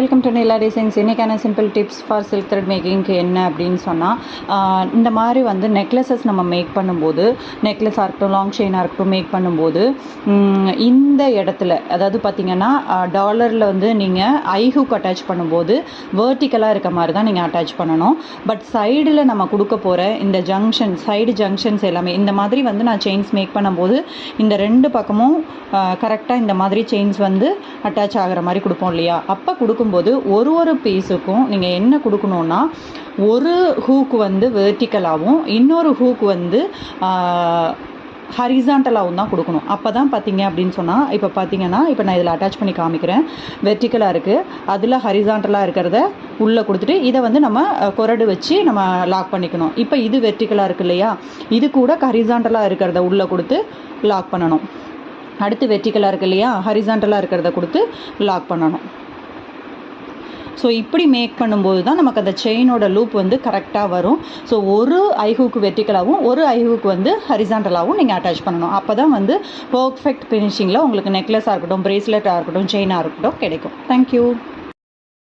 Welcome to Nila designs. இன்றைக்கான simple tips for silk thread மேக்கிங்க்கு என்ன அப்படின்னு சொன்னால், இந்த மாதிரி வந்து நெக்லஸஸ் நம்ம மேக் பண்ணும்போது, நெக்லஸாக இருக்கட்டும், லாங் செயினாக இருக்கட்டும் மேக் பண்ணும்போது, இந்த இடத்துல அதாவது பார்த்திங்கன்னா டாலரில் வந்து நீங்கள் ஐஹூக் அட்டாச் பண்ணும்போது வேர்ட்டிக்கலாக இருக்க மாதிரி தான் நீங்கள் அட்டாச் பண்ணணும். பட் சைடில் நம்ம கொடுக்க போகிற இந்த சைடு ஜங்ஷன்ஸ் எல்லாமே இந்த மாதிரி வந்து நான் செயின்ஸ் மேக் பண்ணும்போது இந்த ரெண்டு பக்கமும் கரெக்டாக இந்த மாதிரி செயின்ஸ் வந்து அட்டாச் ஆகிற மாதிரி கொடுப்போம் இல்லையா? அப்போ கொடுக்கும்போது ஒரு பீஸுக்கும் நீங்கள் என்ன கொடுக்கணுன்னா, ஒரு ஹூக் வந்து வெர்டிக்கலாகவும் இன்னொரு ஹூக் வந்து ஹரிசாண்டலாகவும் தான் கொடுக்கணும். அப்போ தான் பார்த்தீங்க அப்படின்னு சொன்னால், இப்போ பார்த்தீங்கன்னா இப்போ நான் இதில் அட்டாச் பண்ணி காமிக்கிறேன். வெர்டிக்கலாக இருக்குது, அதில் ஹரிசாண்டலாக இருக்கிறத உள்ளே கொடுத்துட்டு இதை வந்து நம்ம கொரடு வச்சு நம்ம லாக் பண்ணிக்கணும். இப்போ இது வெர்டிக்கலாக இருக்குது இல்லையா, இது கூட ஹரிசாண்டலாக இருக்கிறத உள்ளே கொடுத்து லாக் பண்ணணும். அடுத்து வெர்டிக்கலாக இருக்குது இல்லையா, ஹரிசாண்டலாக இருக்கிறத கொடுத்து லாக் பண்ணணும். ஸோ இப்படி மேக் பண்ணும்போது தான் நமக்கு அந்த செயினோட லூப் வந்து கரெக்டாக வரும். ஸோ ஒரு ஐஹூக்கு வெர்டிக்கலாகவும் ஒரு ஐஹூக்கு வந்து ஹரிசாண்டலாகவும் நீங்கள் அட்டாச் பண்ணணும். அப்போ தான் வந்து பர்ஃபெக்ட் ஃபினிஷிங்கில் உங்களுக்கு நெக்லஸாக இருக்கட்டும், பிரேஸ்லெட்டாக இருக்கட்டும், செயினாக இருக்கட்டும் கிடைக்கும். தேங்க்யூ.